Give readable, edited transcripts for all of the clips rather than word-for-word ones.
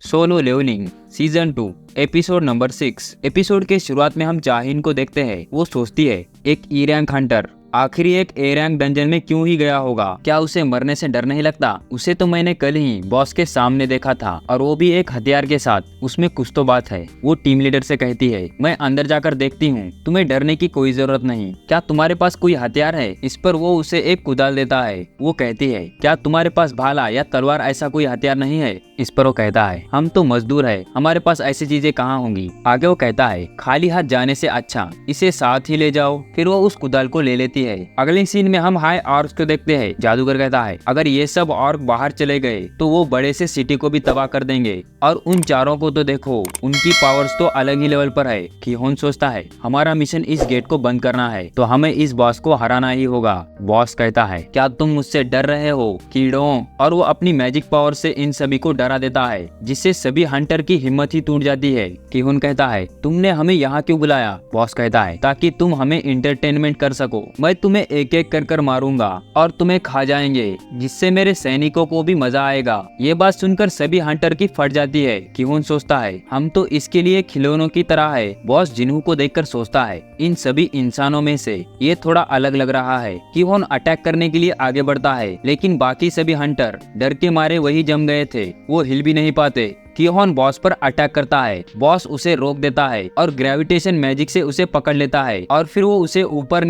Solo leveling season 2 episode number 6। Episode के शुरुआत में हम जाहिन को देखते हैं। वो सोचती है एक ई रैंक हंटर आखिर एक ए रैंक डंजन में क्यों ही गया होगा। क्या उसे मरने से डर नहीं लगता? उसे तो मैंने कल ही बॉस के सामने देखा था और वो भी एक हथियार के साथ। उसमें कुछ तो बात है। वो टीम लीडर से कहती है मैं अंदर जाकर देखती हूँ, तुम्हें डरने की कोई जरूरत नहीं। क्या तुम्हारे पास कोई हथियार है? इस पर वो उसे एक कुदाल देता है। वो कहती है क्या तुम्हारे पास भाला या तलवार ऐसा कोई हथियार नहीं है? इस पर वो कहता है हम तो मजदूर है, हमारे पास ऐसी चीजें कहाँ होंगी। आगे वो कहता है खाली हाथ जाने से अच्छा इसे साथ ही ले जाओ। फिर वो उस कुदाल को ले लेती है। अगले सीन में हम हाई ऑर्क्स को देखते हैं। जादूगर कहता है अगर ये सब ऑर्क बाहर चले गए तो वो बड़े से सिटी को भी तबाह कर देंगे। और उन चारों को तो देखो, उनकी पावर्स तो अलग ही लेवल पर है। कीहोन सोचता है हमारा मिशन इस गेट को बंद करना है, तो हमें इस बॉस को हराना ही होगा। बॉस कहता है क्या तुम मुझसे डर रहे हो कीड़ों? और वो अपनी मैजिक पावर से इन सभी को डरा देता है, जिससे सभी हंटर की हिम्मत ही टूट जाती है। कीहोन कहता है तुमने हमें यहाँ क्यों बुलाया? बॉस कहता है ताकि तुम हमें इंटरटेनमेंट कर सको। मैं तुम्हें एक एक कर मारूंगा और तुम्हें खा जाएंगे, जिससे मेरे सैनिकों को भी मजा आएगा। ये बात सुनकर सभी हंटर की फट जाती है। कीहोन सोचता है हम तो इसके लिए खिलौनों की तरह है। बॉस जिन्हू को देखकर सोचता है इन सभी इंसानों में से ये थोड़ा अलग लग रहा है। कीहोन अटैक करने के लिए आगे बढ़ता है, लेकिन बाकी सभी हंटर डर के मारे वही जम गए थे। वो हिल भी नहीं पाते। कीहोन बॉस पर अटैक करता है। बॉस उसे रोक देता है और ग्रेविटेशन मैजिक से उसे पकड़ लेता है और फिर वो उसे ऊपर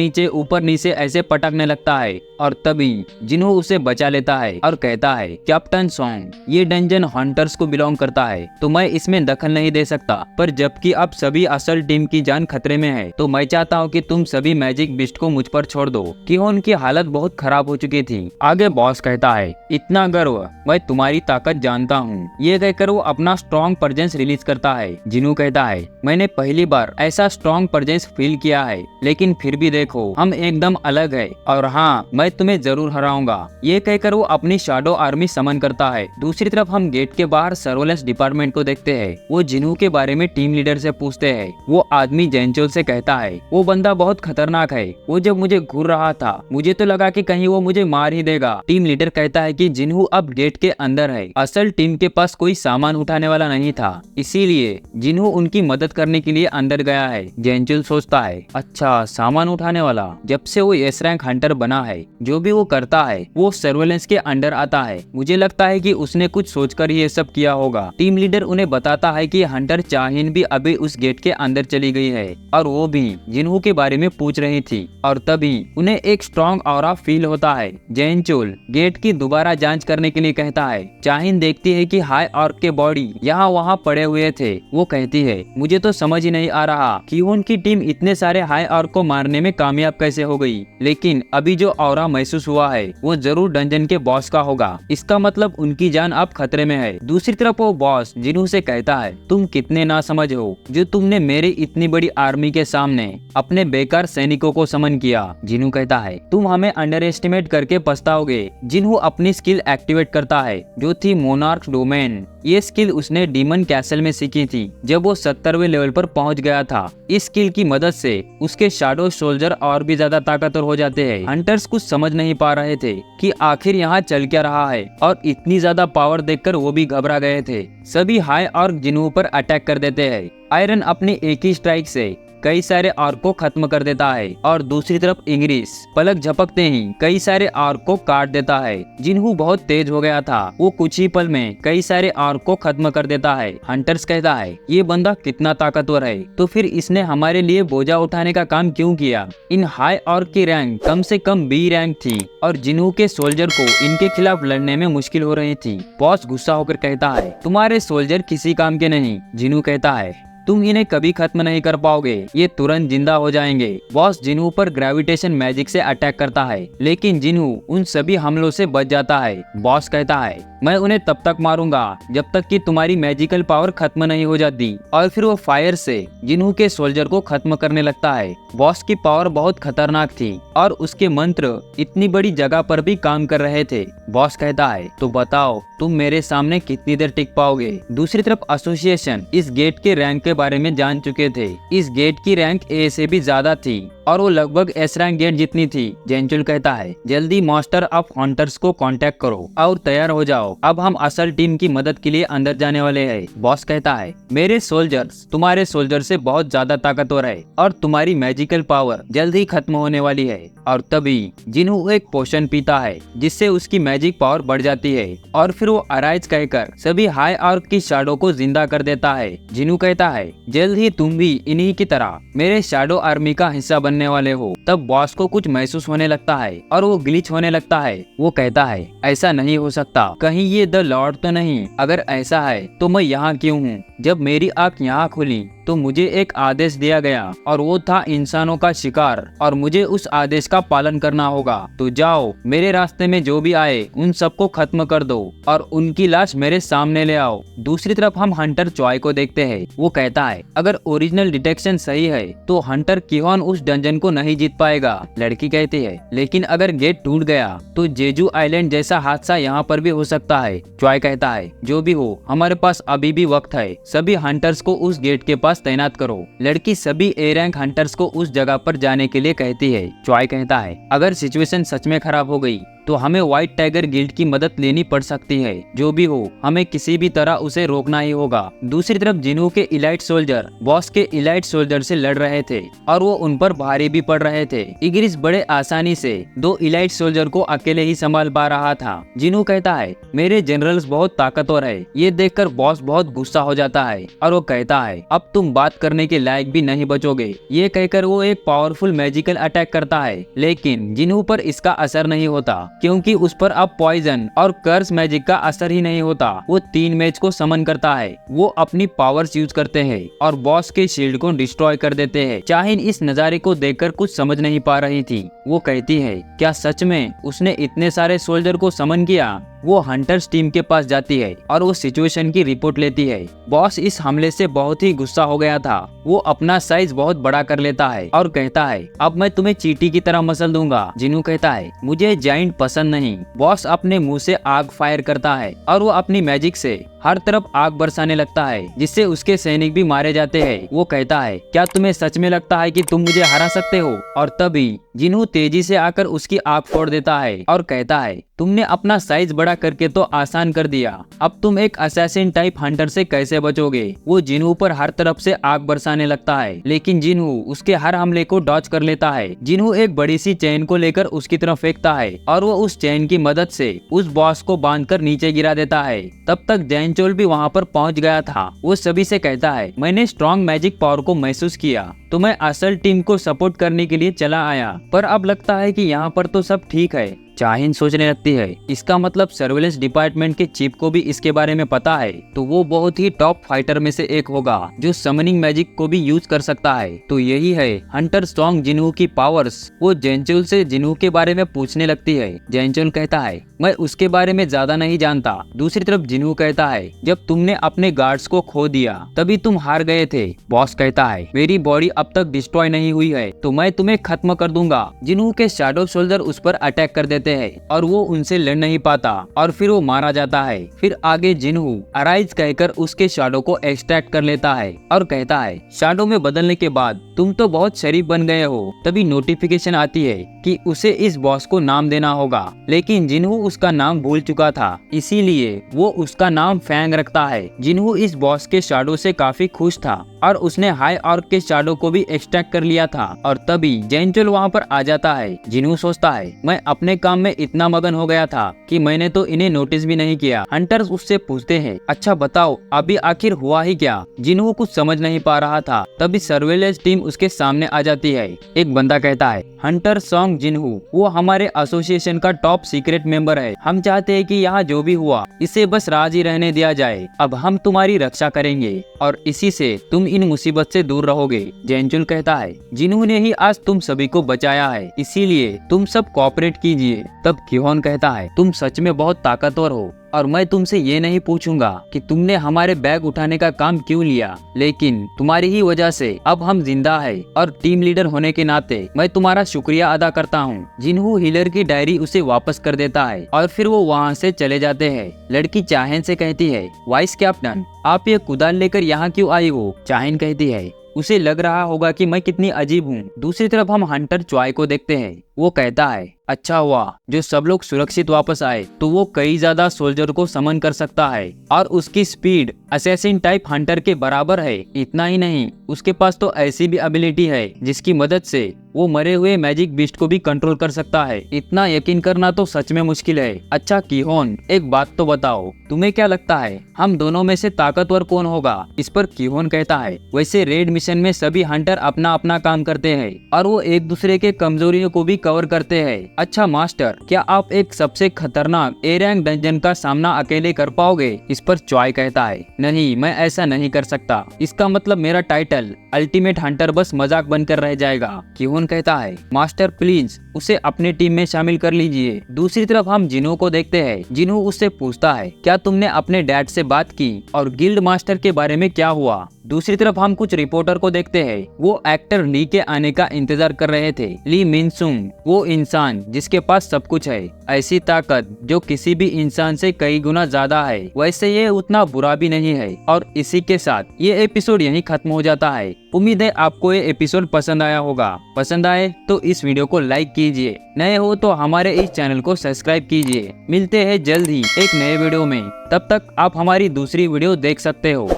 नीचे ऐसे पटकने लगता है। और तभी जिन्हों उसे बचा लेता है और कहता है कैप्टन सॉन्ग, ये डंजन हंटर्स को बिलोंग करता है, तो मैं इसमें दखल नहीं दे सकता। पर जबकि अब सभी असल टीम की जान खतरे में है, तो मैं चाहता हूँ कि तुम सभी मैजिक बिस्ट को मुझ पर छोड़ दो। कीहोन की हालत बहुत खराब हो चुकी थी। आगे बॉस कहता है इतना गर्व, मैं तुम्हारी ताकत जानता हूँ। ये कहकर वो अपना स्ट्रॉन्ग प्रेजेंस रिलीज करता है। जिन्हू कहता है मैंने पहली बार ऐसा स्ट्रॉन्ग प्रेजेंस फील किया है, लेकिन फिर भी देखो हम एकदम अलग है और हाँ मैं तुम्हें जरूर हराऊंगा। ये कहकर वो अपनी शैडो आर्मी समन करता है। दूसरी तरफ हम गेट के बाहर सर्वेलेंस डिपार्टमेंट को देखते हैं। वो जिन्हू के बारे में टीम लीडर से पूछते हैं। वो आदमी जेंचोल से कहता है वो बंदा बहुत खतरनाक है। वो जब मुझे घूर रहा था मुझे तो लगा कि कहीं वो मुझे मार ही देगा। टीम लीडर कहता है कि जिन्हू अब गेट के अंदर है। असल टीम के पास कोई सामान उठाने वाला नहीं था, इसीलिए जिन्हू उनकी मदद करने के लिए अंदर गया है। जेंचुल सोचता है अच्छा सामान उठाने वाला। जब से वो एस रैंक हंटर बना है, जो भी वो करता है वो सर्वेलेंस के अंडर आता है। मुझे लगता है कि उसने कुछ सोचकर ये सब किया होगा। टीम लीडर उन्हें बताता है कि हंटर चाहिन भी अभी उस गेट के अंदर चली गई है और वो भी जिन्हू के बारे में पूछ रही थी। और तभी उन्हें एक स्ट्रॉन्ग ऑरा फील होता है। जेंचुल गेट की दोबारा जांच करने के लिए कहता है। चाहिन देखती है कि हाई ऑर्क के बॉडी यहाँ वहाँ पड़े हुए थे। वो कहती है मुझे तो समझ ही नहीं आ रहा कि उनकी टीम इतने सारे हाई ऑर्क को मारने में कामयाब कैसे हो गई, लेकिन अभी जो ऑरा महसूस हुआ है वो जरूर डंजन के बॉस का होगा। इसका मतलब उनकी जान अब खतरे में है। दूसरी तरफ वो बॉस जिन्हू से कहता है तुम कितने नासमझ हो जो तुमने मेरी इतनी बड़ी आर्मी के सामने अपने बेकार सैनिकों को समन किया। जिन्हू कहता है तुम हमें अंडर एस्टिमेट करके पछताओगे। जिन्हू अपनी स्किल एक्टिवेट करता है जो थी मोनार्क डोमेन। ये स्किल उसने डीमन कैसल में सीखी थी जब वो 70वें लेवल पर पहुंच गया था। इस स्किल की मदद से उसके शैडो सोल्जर और भी ज्यादा ताकतवर हो जाते हैं। हंटर्स कुछ समझ नहीं पा रहे थे कि आखिर यहाँ चल क्या रहा है और इतनी ज्यादा पावर देखकर वो भी घबरा गए थे। सभी हाई और जिन्हू पर अटैक कर देते हैं। आयरन अपनी एक ही स्ट्राइक से कई सारे ऑर्क को खत्म कर देता है और दूसरी तरफ इंग्रिस पलक झपकते ही कई सारे ऑर्क को काट देता है। जिन्हू बहुत तेज हो गया था, वो कुछ ही पल में कई सारे ऑर्क को खत्म कर देता है। हंटर्स कहता है ये बंदा कितना ताकतवर है, तो फिर इसने हमारे लिए बोझा उठाने का काम क्यों किया? इन हाई ऑर्क की रैंक कम से कम बी रैंक थी और जिन्हू के सोल्जर को इनके खिलाफ लड़ने में मुश्किल हो रही थी। बॉस गुस्सा होकर कहता है तुम्हारे सोल्जर किसी काम के नहीं। जिन्हू कहता है तुम इन्हें कभी खत्म नहीं कर पाओगे, ये तुरंत जिंदा हो जाएंगे। बॉस जिन्हू पर ग्रेविटेशन मैजिक से अटैक करता है, लेकिन जिन्हू उन सभी हमलों से बच जाता है। बॉस कहता है मैं उन्हें तब तक मारूंगा जब तक कि तुम्हारी मैजिकल पावर खत्म नहीं हो जाती। और फिर वो फायर से जिन्हू के सोल्जर को खत्म करने लगता है। बॉस की पावर बहुत खतरनाक थी और उसके मंत्र इतनी बड़ी जगह पर भी काम कर रहे थे। बॉस कहता है तो बताओ तुम मेरे सामने कितनी देर टिक पाओगे? दूसरी तरफ एसोसिएशन इस गेट के रैंक के बारे में जान चुके थे। इस गेट की रैंक ए से भी ज्यादा थी और वो लगभग एस रैंक गेट जितनी थी। जेंचुल कहता है, जल्दी मास्टर ऑफ हंटर्स को कांटेक्ट करो और तैयार हो जाओ, अब हम असल टीम की मदद के लिए अंदर जाने वाले हैं। बॉस कहता है, मेरे सोल्जर्स तुम्हारे सोल्जर से बहुत ज्यादा ताकतवर है और तुम्हारी मैजिकल पावर जल्द ही खत्म होने वाली है। और तभी जिन्हू एक पोशन पीता है जिससे उसकी मैजिक पावर बढ़ जाती है और फिर वो अराइज कहकर सभी हाई आर्क की शैडो को जिंदा कर देता है। जिन्हू कहता है, जल्द ही तुम भी इन्हीं की तरह मेरे शैडो आर्मी का हिस्सा बनने वाले हो। तब बॉस को कुछ महसूस होने लगता है और वो ग्लिच होने लगता है। वो कहता है, ऐसा नहीं हो सकता, कहीं ये द लॉर्ड तो नहीं? अगर ऐसा है तो मैं यहाँ क्यों हूँ? जब मेरी आँख यहाँ खुली तो मुझे एक आदेश दिया गया और वो था इंसानों का शिकार और मुझे उस आदेश का पालन करना होगा। तो जाओ, मेरे रास्ते में जो भी आए उन सबको खत्म कर दो और उनकी लाश मेरे सामने ले आओ। दूसरी तरफ हम हंटर चॉय को देखते हैं। वो कहता है, अगर ओरिजिनल डिटेक्शन सही है तो हंटर किहोन उस डंजन को नहीं जीत पाएगा। लड़की कहती है, लेकिन अगर गेट टूट गया तो जेजू आइलैंड जैसा हादसा यहाँ पर भी हो सकता है। चॉय कहता है, जो भी हो हमारे पास अभी भी वक्त है, सभी हंटर्स को उस गेट के पास तैनात करो। लड़की सभी ए रैंक हंटर्स को उस जगह पर जाने के लिए कहती है। चॉय कहता है, अगर सिचुएशन सच में खराब हो गई तो हमें व्हाइट टाइगर गिल्ड की मदद लेनी पड़ सकती है। जो भी हो, हमें किसी भी तरह उसे रोकना ही होगा। दूसरी तरफ जिन्हू के इलाइट सोल्जर बॉस के इलाइट सोल्जर से लड़ रहे थे और वो उन पर भारी भी पड़ रहे थे। इग्रिस बड़े आसानी से 2 इलाइट सोल्जर को अकेले ही संभाल पा रहा था। जिन्हू कहता है, मेरे जनरल्स बहुत ताकतवर है। ये देखकर बॉस बहुत गुस्सा हो जाता है और वो कहता है, अब तुम बात करने के लायक भी नहीं बचोगे। ये कहकर वो एक पावरफुल मैजिकल अटैक करता है, लेकिन जिन्हू पर इसका असर नहीं होता क्योंकि उस पर अब पॉइजन और कर्स मैजिक का असर ही नहीं होता। वो 3 मैच को समन करता है। वो अपनी पावर्स यूज करते हैं और बॉस के शील्ड को डिस्ट्रॉय कर देते हैं। चाहिन इस नजारे को देखकर कुछ समझ नहीं पा रही थी। वो कहती है, क्या सच में उसने इतने सारे सोल्जर को समन किया? वो हंटर्स टीम के पास जाती है और वो सिचुएशन की रिपोर्ट लेती है। बॉस इस हमले से बहुत ही गुस्सा हो गया था। वो अपना साइज बहुत बड़ा कर लेता है और कहता है, अब मैं तुम्हें चींटी की तरह मसल दूंगा। जिन्हू कहता है, मुझे जाइंट पसंद नहीं। बॉस अपने मुंह से आग फायर करता है और वो अपनी मैजिक से हर तरफ आग बरसाने लगता है, जिससे उसके सैनिक भी मारे जाते हैं। वो कहता है, क्या तुम्हें सच में लगता है कि तुम मुझे हरा सकते हो? और तभी जिन्हू तेजी से आकर उसकी आग फोड़ देता है और कहता है, तुमने अपना साइज बड़ा करके तो आसान कर दिया, अब तुम एक असैसिन टाइप हंटर से कैसे बचोगे? वो जिन्हू पर हर तरफ से आग बरसाने लगता है, लेकिन जिन्हू उसके हर हमले को डॉज कर लेता है। जिन्हू एक बड़ी सी चेन को लेकर उसकी तरफ फेंकता है और वो उस चेन की मदद से उस बॉस को बांधकर नीचे गिरा देता है। तब तक जैनचोल भी वहाँ पर पहुँच गया था। वो सभी से कहता है, मैंने स्ट्रॉन्ग मैजिक पावर को महसूस किया तो मैं असल टीम को सपोर्ट करने के लिए चला आया, पर अब लगता है कि यहाँ पर तो सब ठीक है। चाहिन सोचने लगती है, इसका मतलब सर्वेलेंस डिपार्टमेंट के चीफ को भी इसके बारे में पता है, तो वो बहुत ही टॉप फाइटर में से एक होगा जो समनिंग मैजिक को भी यूज कर सकता है। तो यही है हंटर स्ट्रॉन्ग जिन्हू की पावर्स। वो जेंचुल से जिन्हू के बारे में पूछने लगती है। जेंचुल कहता है, मैं उसके बारे में ज्यादा नहीं जानता। दूसरी तरफ जिन्हू कहता है, जब तुमने अपने गार्ड्स को खो दिया तभी तुम हार गए थे। बॉस कहता है, मेरी बॉडी अब तक डिस्ट्रॉय नहीं हुई है तो मैं तुम्हें खत्म कर दूंगा। जिन्हू के शैडो सोल्जर उस पर अटैक कर देते हैं और वो उनसे लड़ नहीं पाता और फिर वो मारा जाता है। फिर आगे जिन्हू अराइज कहकर उसके शैडो को एक्सट्रैक्ट कर लेता है और कहता है, शैडो में बदलने के बाद तुम तो बहुत शरीफ बन गए हो। तभी नोटिफिकेशन आती है कि उसे इस बॉस को नाम देना होगा, लेकिन जिन्हू उसका नाम भूल चुका था, इसीलिए वो उसका नाम फैंग रखता है। जिन्हू इस बॉस के शैडो से काफी खुश था और उसने हाई आर्क के शैडो को भी एक्सट्रैक्ट कर लिया था। और तभी जेंचुल वहाँ पर आ जाता है। जिन्हू सोचता है, मैं अपने काम में इतना मगन हो गया था कि मैंने तो इन्हें नोटिस भी नहीं किया। हंटर्स उससे पूछते हैं, अच्छा बताओ अभी आखिर हुआ ही क्या? जिन्हू कुछ समझ नहीं पा रहा था। तभी सर्वेलेंस टीम उसके सामने आ जाती है। एक बंदा कहता है, हंटर सॉन्ग जिन्हू, वो हमारे एसोसिएशन का टॉप सीक्रेट मेंबर है। हम चाहते हैं कि यहाँ जो भी हुआ इसे बस राज ही रहने दिया जाए। अब हम तुम्हारी रक्षा करेंगे और इसी से तुम इन मुसीबत से दूर रहोगे। जेंचुल कहता है, जिन्हू ने ही आज तुम सभी को बचाया है, इसीलिए तुम सब कोऑपरेट कीजिए। तब किहोन कहता है, तुम सच में बहुत ताकतवर हो और मैं तुमसे ये नहीं पूछूंगा कि तुमने हमारे बैग उठाने का काम क्यों लिया, लेकिन तुम्हारी ही वजह से अब हम जिंदा है और टीम लीडर होने के नाते मैं तुम्हारा शुक्रिया अदा करता हूँ। जिन्हू हिलर की डायरी उसे वापस कर देता है और फिर वो वहाँ से चले जाते हैं। लड़की चाहिन से कहती है, वाइस कैप्टन आप ये कुदाल लेकर यहाँ क्यों आई हो? चाहिन कहती है, उसे लग रहा होगा कि मैं कितनी अजीब हूँ। दूसरी तरफ हम हंटर च्वाई को देखते हैं। वो कहता है, अच्छा हुआ जो सब लोग सुरक्षित वापस आए, तो वो कई ज्यादा सोल्जर को समन कर सकता है और उसकी स्पीड असैसिन टाइप हंटर के बराबर है। इतना ही नहीं, उसके पास तो ऐसी भी एबिलिटी है जिसकी मदद से वो मरे हुए मैजिक बीस्ट को भी कंट्रोल कर सकता है। इतना यकीन करना तो सच में मुश्किल है। अच्छा किहोन, एक बात तो बताओ, तुम्हें क्या लगता है हम दोनों में से ताकतवर कौन होगा? इस पर किहोन कहता है, वैसे रेड मिशन में सभी हंटर अपना अपना काम करते हैं और वो एक दूसरे के कमजोरियों को भी कवर करते हैं। अच्छा मास्टर, क्या आप एक सबसे खतरनाक ए रैंक डंजन का सामना अकेले कर पाओगे? इस पर च्वाई कहता है, नहीं मैं ऐसा नहीं कर सकता। इसका मतलब मेरा टाइटल अल्टीमेट हंटर बस मजाक बनकर रह जाएगा। किहोन कहता है, मास्टर प्लीज उसे अपनी टीम में शामिल कर लीजिए। दूसरी तरफ हम जिनू को देखते हैं। जिनू उससे पूछता है, क्या तुमने अपने डैड से बात की और गिल्ड मास्टर के बारे में क्या हुआ? दूसरी तरफ हम कुछ रिपोर्टर को देखते हैं। वो एक्टर ली के आने का इंतजार कर रहे थे। ली मिनसुंग, वो इंसान जिसके पास सब कुछ है, ऐसी ताकत जो किसी भी इंसान से कई गुना ज्यादा है। वैसे ये उतना बुरा भी नहीं है। और इसी के साथ ये एपिसोड यहीं खत्म हो जाता है। उम्मीद है आपको ये एपिसोड पसंद आया होगा। पसंद आए तो इस वीडियो को लाइक कीजिए, नए हो तो हमारे इस चैनल को सब्सक्राइब कीजिए। मिलते हैं जल्द ही एक नए वीडियो में, तब तक आप हमारी दूसरी वीडियो देख सकते हो।